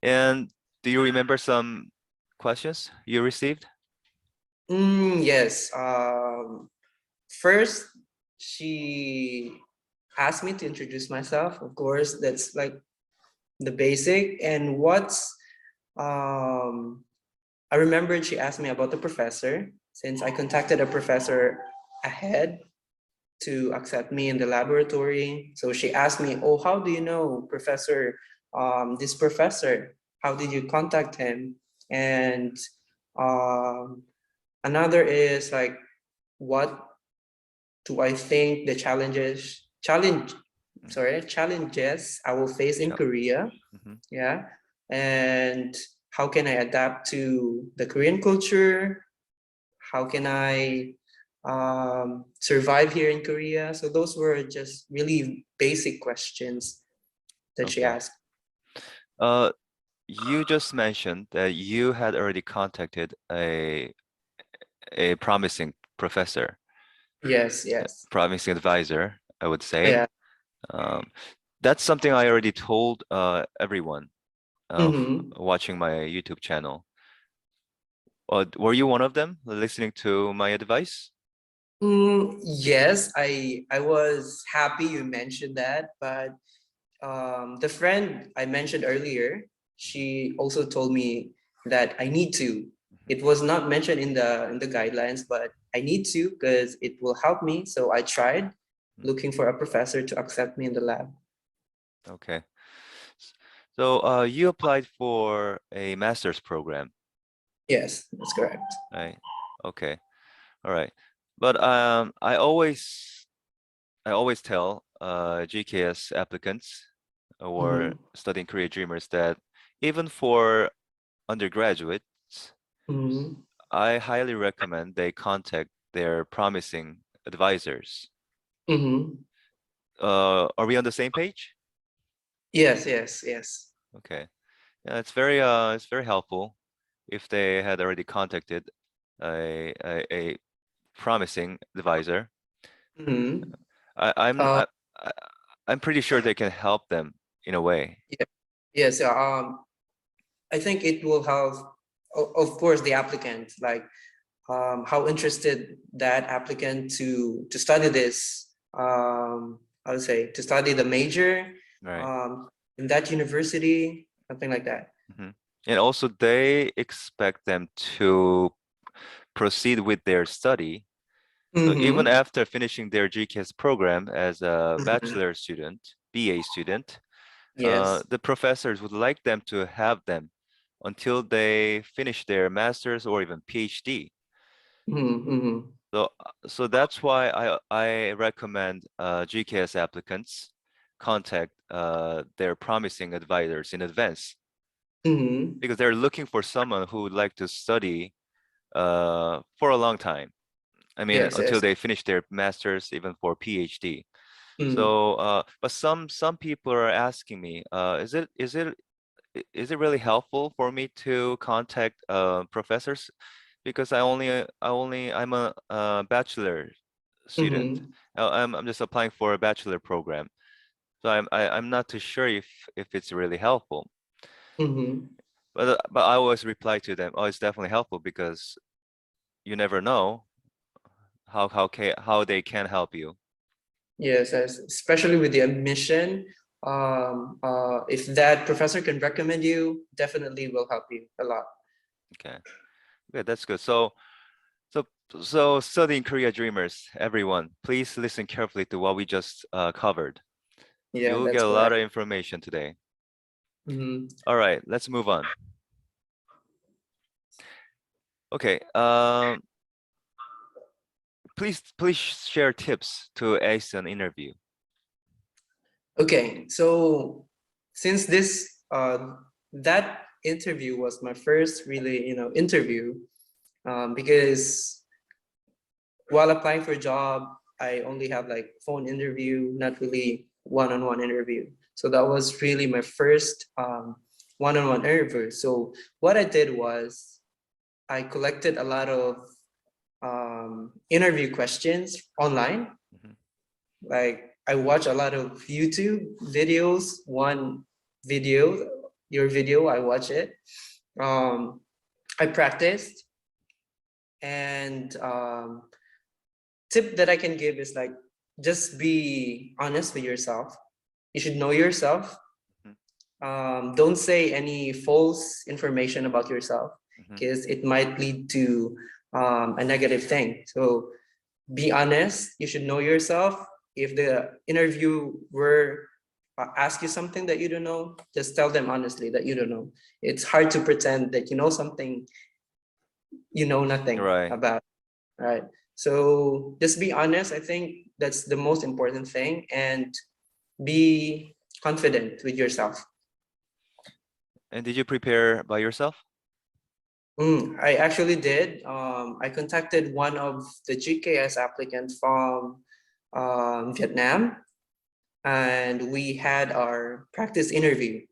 And do you remember some questions you received? Yes. First, she asked me to introduce myself. Of course, that's like the basic. And um, I remembered she asked me about the professor, since I contacted a professor ahead to accept me in the laboratory. So she asked me, "Oh, how do you know this professor? How did you contact him?" And um, another is like, what do I think the challenges I will face in Sure. Korea? Mhm. Yeah. And how can I adapt to the Korean culture? How can I survive here in Korea? So those were just really basic questions that she Okay. asked. Uh, you just mentioned that you had already contacted a promising professor, Yes, yes. promising advisor, I would say. Yeah. Um, that's something I already told everyone Mm-hmm. watching my YouTube channel. Were you one of them listening to my advice? Yes, I was happy you mentioned that, but the friend I mentioned earlier, she also told me that I need to. It was not mentioned in the guidelines, but I need to because it will help me. So I tried Mhm. looking for a professor to accept me in the lab. Okay. So you applied for a master's program, Yes, that's correct. right? Okay. All right. But I always tell GKS applicants or Mm-hmm. studying career dreamers that even for undergraduates, Mm-hmm. I highly recommend they contact their promising advisors. Mm-hmm. Are we on the same page? Yes, yes, yes. Okay. Yeah, it's very helpful if they had already contacted a promising advisor. Mm-hmm. I, I'm Uh, I, I, I'm pretty sure they can help them in a way. yeah, yes. I think it will help, of course, the applicant, like how interested that applicant to study this. I would say to study the major Right. um, in that university, something like that. Mhm. And also they expect them to proceed with their study. So even Mm-hmm. after finishing their GKS program as a Mm-hmm. bachelor student, BA student, Yes. the professors would like them to have them until they finish their master's or even PhD. Mm-hmm. Mm-hmm. So that's why I recommend GKS applicants contact their promising advisors in advance Mm-hmm. because they're looking for someone who would like to study for a long time. I mean, Yes. until Yes. they finish their master's, even for PhD. Mm-hmm. So, but some people are asking me, is it really helpful for me to contact professors because I'm a, bachelor student. Mm-hmm. I'm just applying for a bachelor program, so I'm not too sure if it's really helpful. Mm-hmm. But I always reply to them, oh, it's definitely helpful because you never know how they can help you. Yes, especially with the admission. If that professor can recommend you, definitely will help you a lot. Okay, good, that's good. So so studying Korea dreamers, everyone, please listen carefully to what we just covered. Yeah, You'll get that's a lot of correct. information today. Mhm. All right, let's move on. Okay, please share tips to ace an interview. Okay, so since that interview was my first really, interview, because while applying for a job, I only have like phone interview, not really one-on-one interview. So that was really my first one-on-one interview. So what I did was I collected a lot of interview questions online. Mhm. Like I watch a lot of YouTube videos. One video your video. I watch it. I practiced, and tip that I can give is like, just be honest with yourself. You should know yourself. Don't say any false information about yourself, because it might lead to a negative thing. So be honest. You should know yourself. If the interviewer ask you something that you don't know, just tell them honestly that you don't know. It's hard to pretend that you know something you know nothing Right. about, right? So just be honest. I think that's the most important thing, and be confident with yourself. And did you prepare by yourself? I actually did. I contacted one of the GKS applicants from Vietnam, and we had our practice interview.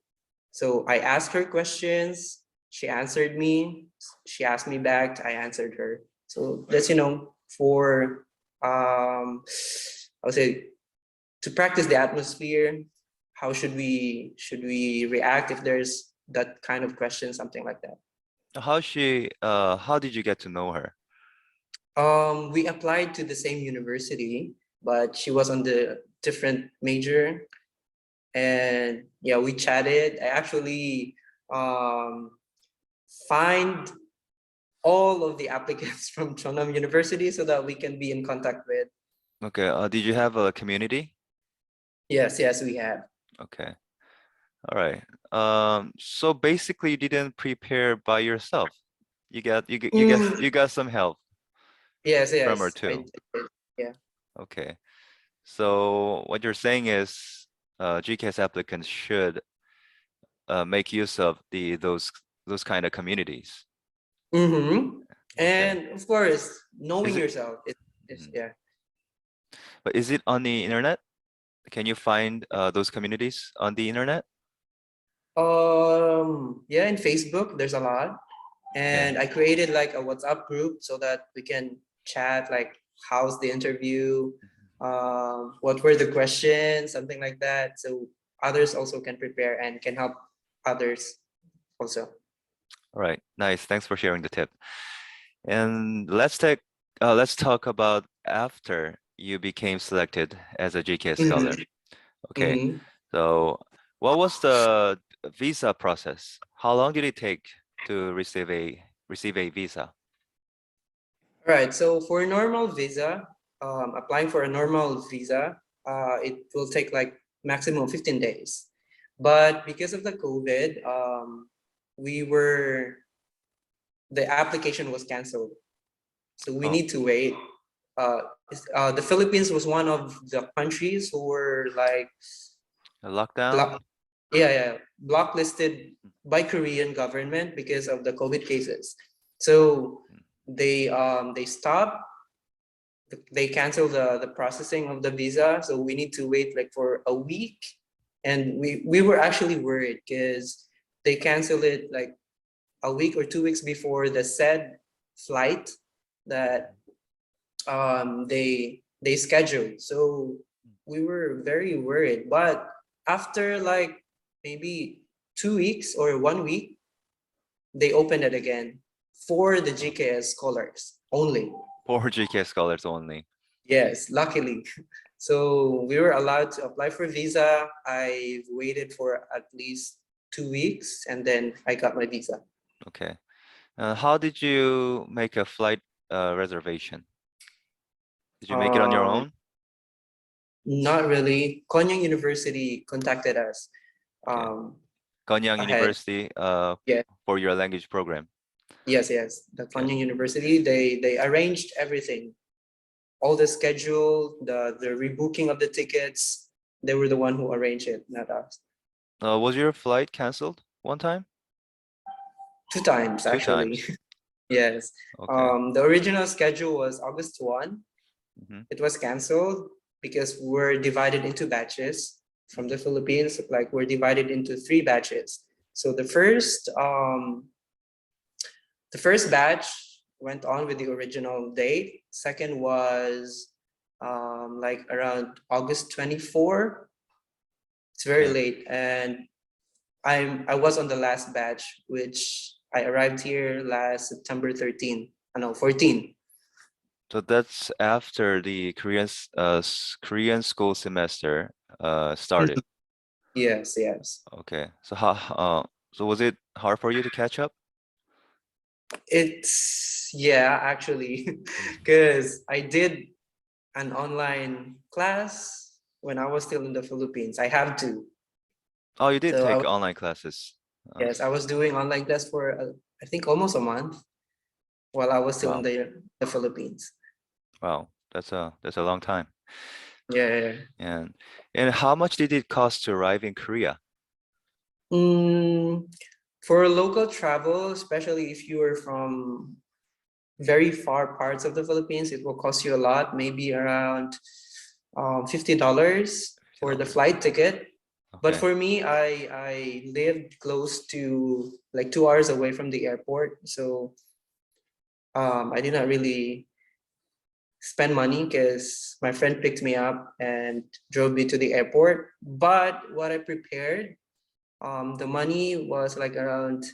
So I asked her questions, she answered me, she asked me back, I answered her. So that's, for, I would say, to practice the atmosphere. How should we react if there's that kind of question, something like that. How did you get to know her? We applied to the same university, but she was on the different major. And yeah, we chatted. I actually find all of the applicants from Chonnam University so that we can be in contact with. Okay, did you have a community? Yes, we have. Okay, all right. So basically you didn't prepare by yourself. You got some help Yes, from her I too. did. Yeah. Okay. So what you're saying is GKS applicants should make use of those kind of communities. Mm-hmm. Okay. And of course, knowing Is it, yourself is Mhm. yeah. But is it on the internet? Can you find those communities on the internet? Yeah, in Facebook, there's a lot. Okay. And I created like a WhatsApp group so that we can chat, like, how's the interview, what were the questions, something like that. So others also can prepare and can help others also. All right. Nice. Thanks for sharing the tip. And let's talk about after you became selected as a GKS scholar. Mhm, Okay. mhm. So what was the visa process? How long did it take to receive a visa? All right. So for a normal visa, applying for a normal visa, it will take like maximum 15 days. But because of the COVID, we were the application was canceled. So we Oh, need to wait. The Philippines was one of the countries who were like a lockdown? block, yeah, blacklisted by Korean government because of the COVID cases. So they stopped. They canceled the processing of the visa. So we need to wait like for a week, and we were actually worried because they canceled it like a week or 2 weeks before the said flight that they scheduled. So we were very worried. But after like maybe 2 weeks or 1 week, they opened it again for the GKS scholars only. For GKS scholars only. Yes, luckily. So we were allowed to apply for visa. I waited for at least 2 weeks, and then I got my visa. Okay. How did you make a flight reservation? Did you make it on your Um, own? Not really. Konyang University contacted us Okay. um, Konyang ahead. University Yeah, for your language program. yes. The Okay. Konyang University, they arranged everything, all the schedule, the rebooking of the tickets. They were the one who arranged it, not us. Was your flight canceled one time? 2 times Two actually. times. Yes. Okay. The original schedule was August 1. Mhm. It was canceled because we're divided into batches from the Philippines. Like, we're divided into 3 batches. So the first batch went on with the original date. Second was like around August 24. It's very Okay. late. And I was on the last batch, which I arrived here last September 13. No, 14. So that's after the Korean school semester started. Yes, yes. Okay. So so was it hard for you to catch up? It's yeah, actually, because I did an online class when I was still in the Philippines. I have to. Oh, you did So take online classes. yes, I was doing online class for I think almost a month while I was still in Wow. the Philippines. Wow. That's a long time. Yeah, yeah, yeah. And how much did it cost to arrive in Korea? Mm, for local travel, especially if you are from very far parts of the Philippines, it will cost you a lot, maybe around $50 for the $50. flight ticket. But Okay. for me, I lived close to like 2 hours away from the airport, so I did not really spend money because my friend picked me up and drove me to the airport. But what I prepared, the money was like around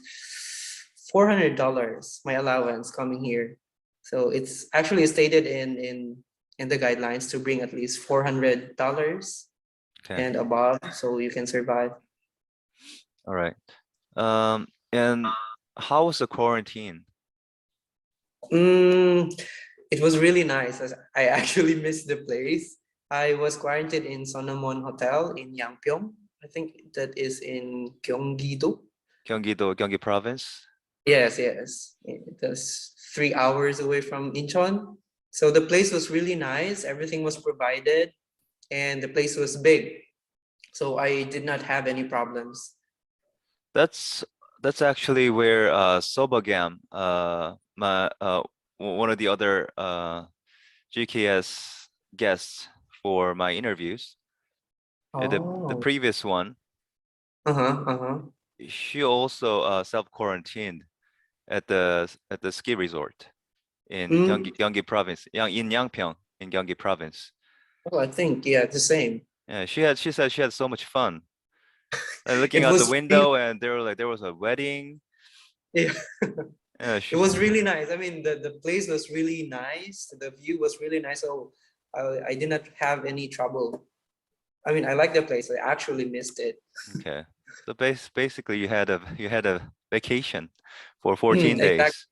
$400, my allowance coming here. So it's actually stated in the guidelines to bring at least $400 Okay. and above so you can survive. All right. And how was the quarantine? Mm, it was really nice. I actually missed the place. I was quarantined in Sonamon Hotel in Yangpyeong. I think that is in Gyeonggi-do. Gyeonggi province? Yes, yes. It was 3 hours away from Incheon. So the place was really nice. Everything was provided and the place was big. So I did not have any problems. That's that's actually where Sobagam, one of the other GKS guests for my interviews, the Oh, previous one, uh-huh, uh-huh. she also self-quarantined at the ski resort in Mm, Gyeonggi province, in Yangpyeong, in Gyeonggi province. oh, I think, yeah, the same. Yeah, she said she had so much fun. Looking It out the was really, window, and there was a wedding. yeah, Yeah, it was really nice. I mean, the place was really nice. The view was really nice. So I did not have any trouble. I mean, I like the place. I actually missed it. okay. So basically you had a vacation for Mm, 14 exactly. days.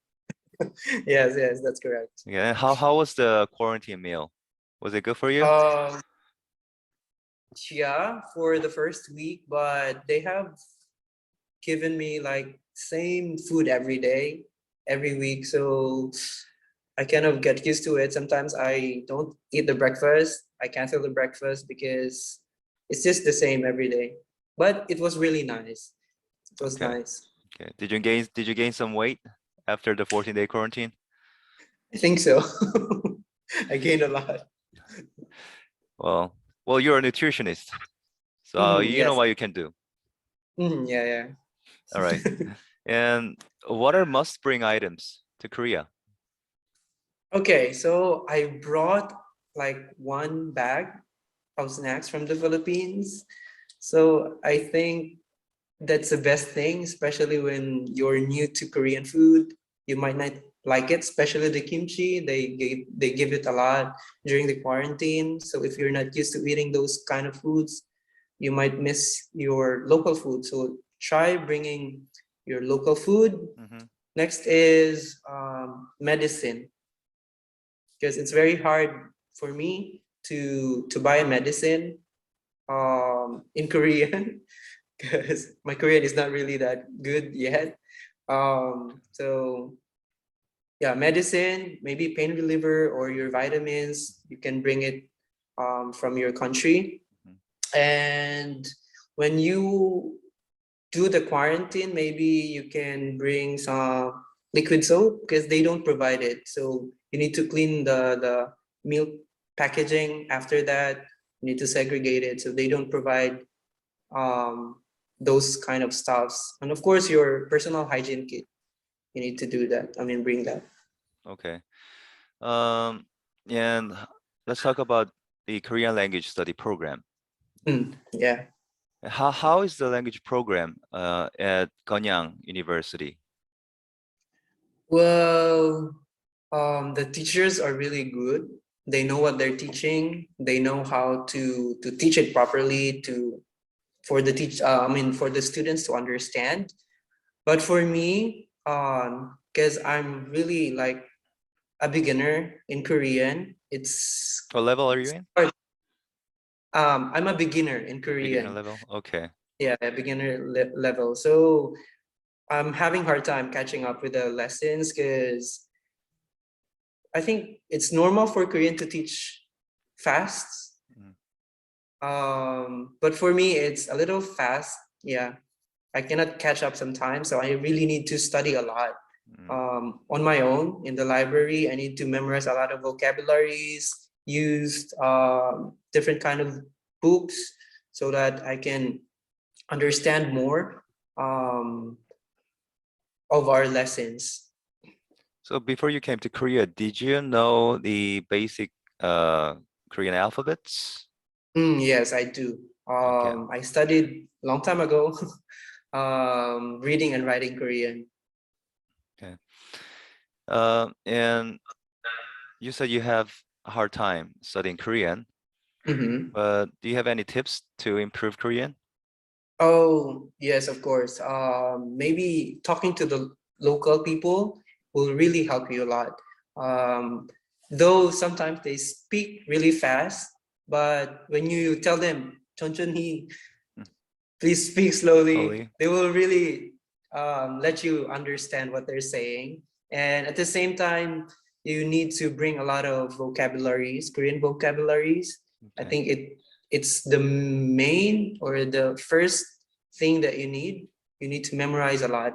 Yes, yes, that's correct. Yeah, and how was the quarantine meal? Was it good for you? Um, yeah, for the first week, but they have given me like same food every day, every week. So I kind of get used to it. Sometimes I don't eat the breakfast. I cancel the breakfast because it's just the same every day. But it was really nice. It was Okay. nice. Okay. Did you gain some weight after the 14-day quarantine? I think so. I gained a lot. Well, you're a nutritionist, so Mhm, you know yes. what you can do. Yeah, yeah. All right. And what are must-bring items to Korea? Okay, so I brought like one bag of snacks from the Philippines. So I think that's the best thing, especially when you're new to Korean food. You might not like it, especially the kimchi. They give it a lot during the quarantine. So if you're not used to eating those kind of foods, you might miss your local food. So try bringing your local food. Hmm. Next is medicine, because it's very hard for me to buy a medicine in Korean because my Korean is not really that good yet. So yeah, medicine, maybe pain reliever or your vitamins, you can bring it from your country. And when you do the quarantine, maybe you can bring some liquid soap because they don't provide it. So you need to clean the milk packaging after that. You need to segregate it. So they don't provide um, those kind of stuffs. And of course, your personal hygiene kit. You need to do that. I mean, bring that. Okay. Um, and let's talk about the Korean language study program. Yeah. How is the language program at Konyang University? Well, the teachers are really good. They know what they're teaching. They know how to teach it properly for the for the students to understand. But for me, because I'm really like a beginner in Korean, What level are you it's in? hard. I'm a beginner in Beginner Korean. level? Okay. Yeah, level. So I'm having hard time catching up with the lessons because I think it's normal for Korean to teach fast. Mm, But for me, it's a little fast. Yeah, I cannot catch up sometimes, so I really need to study a lot mm. on my own in the library. I need to memorize a lot of vocabularies, used different kind of books, so that I can understand more of our lessons. So before you came to Korea, did you know the basic Korean alphabets? Yes, I do. Okay. I studied long time ago, reading and writing Korean. Okay. And you said you have a hard time studying Korean, Mhm. but do you have any tips to improve Korean? Oh, yes, of course. Maybe talking to the local people will really help you a lot. Though sometimes they speak really fast, but when you tell them, 천천히, Hmm. please speak slowly, Slowly. they will really let you understand what they're saying. And at the same time, you need to bring a lot of vocabularies, Korean vocabularies. I Okay. think it's the main or the first thing that you need. You need to memorize a lot.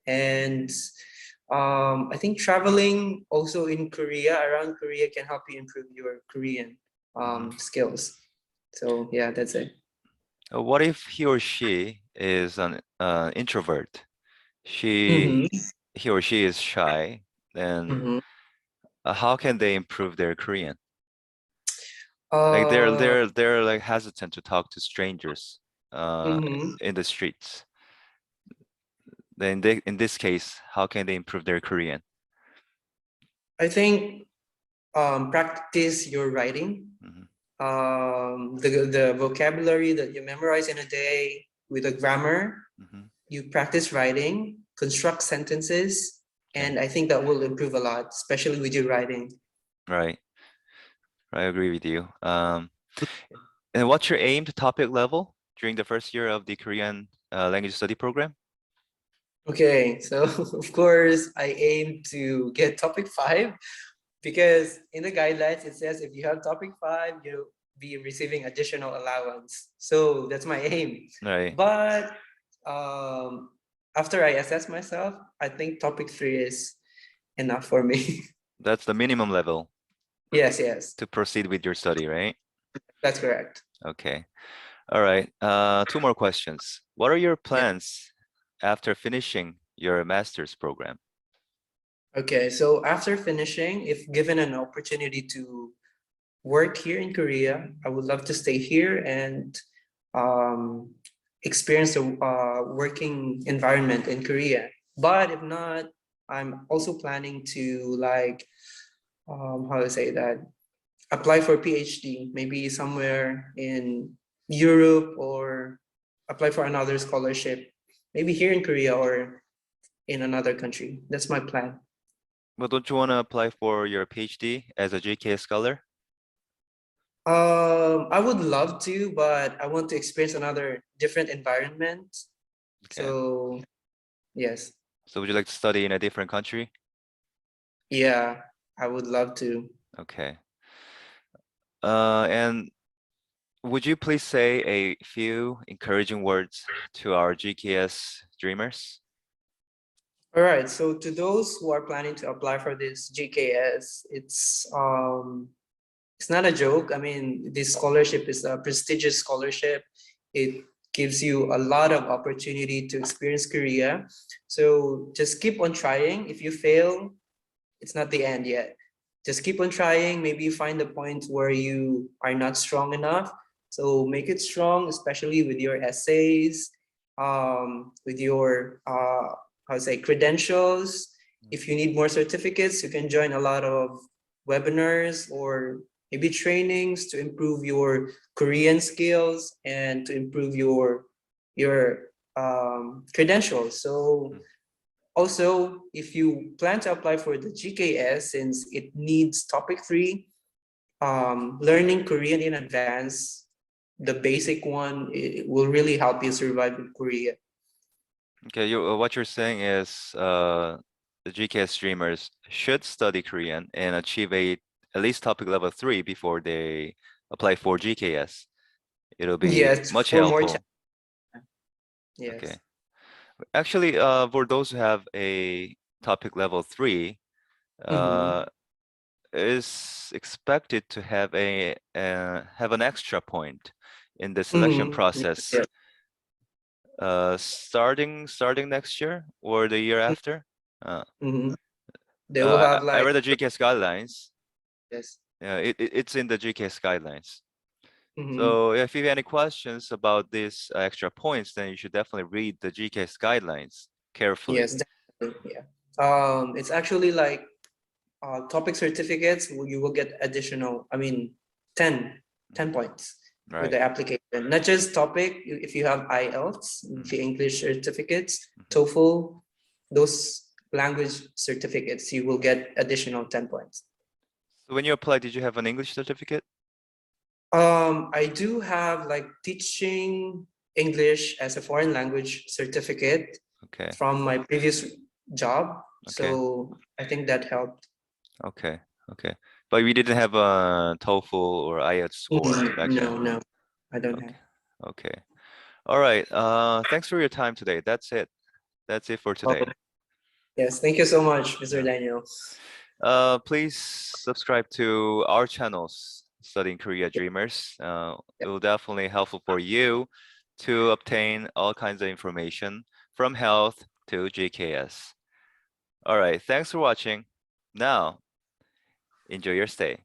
And I think traveling also in Korea, around Korea, can help you improve your Korean Mhm. skills. So yeah, that's it. What if he or she is an introvert? She, Mm-hmm. he or she is shy, then Mm-hmm. how can they improve their Korean? Like Uh, they're like hesitant to talk to strangers uh, mhm. in the streets. Then in this case, how can they improve their Korean? I think practice your writing. Mhm, The vocabulary that you memorize in a day with a grammar, mhm. you practice writing, construct sentences, Okay, and I think that will improve a lot, especially with your writing. right. I agree with you. And what's your aim to topic level during the first year of the Korean language study program? Okay, so of course I aim to get topic 5 because in the guidelines it says if you have topic 5, you'll be receiving additional allowance. So that's my aim. Right. But um, after I assess myself, I think topic 3 is enough for me. That's the minimum level Yes, yes, to proceed with your study, right? that's correct. Okay. All right. Two more questions. What are your Yeah. plans after finishing your master's program? Okay, so after finishing, if given an opportunity to work here in Korea, I would love to stay here and um, experience the working environment in Korea. But if not, I'm also planning to like how to say that, apply for PhD, maybe somewhere in Europe or apply for another scholarship, maybe here in Korea or in another country. That's my plan. Well, don't you want to apply for your PhD as a GKS scholar? I would love to, but I want to experience another different environment. Okay. So yes, So would you like to study in a different country? yeah, I would love to. Okay. And would you please say a few encouraging words to our GKS dreamers? All right, so to those who are planning to apply for this GKS, it's not a joke. I mean, this scholarship is a prestigious scholarship. It gives you a lot of opportunity to experience Korea. So just keep on trying. If you fail, it's not the end yet. Just keep on trying. Maybe you find the point where you are not strong enough. So make it strong, especially with your essays, with your how to say credentials. If you need more certificates, you can join a lot of webinars or maybe trainings to improve your Korean skills and to improve your credentials. So also, if you plan to apply for the GKS, since it needs topic 3, learning Korean in advance, the basic one, it will really help you survive in Korea. Okay, what you're saying is the GKS streamers should study Korean and achieve at least topic level 3 before they apply for GKS. It'll be Yes, much for more helpful. Okay. yes. Actually, for those who have a topic level 3, Mhm. is expected to have have an extra point in the selection Mhm. process, Yeah. starting next year or the year after. Mhm. They will have I like read the GKS guidelines. yes. It's in the GKS guidelines. Mhm. So if you have any questions about these extra points, then you should definitely read the GKS guidelines carefully. Yes, definitely. Yeah. It's actually like topic certificates, you will get additional, I mean, 10 points with Right. the application. Not just topic, if you have IELTS, the English certificates, TOEFL, those language certificates, you will get additional 10 points. So when you applied, did you have an English certificate? I do have like teaching English as a foreign language certificate Okay. from my previous job. Okay. So I think that helped. Okay. Okay. But we didn't have a TOEFL or IELTS score back then. No, no, I don't have. Okay. Okay. All right. Thanks for your time today. That's it. That's it for Oh, today. yes, thank you so much, Mr. Yeah. Daniel. Please subscribe to our channels, Studying Korea Dreamers. It will definitely helpful for you to obtain all kinds of information from health to GKS. All right. Thanks for watching. Now, enjoy your stay.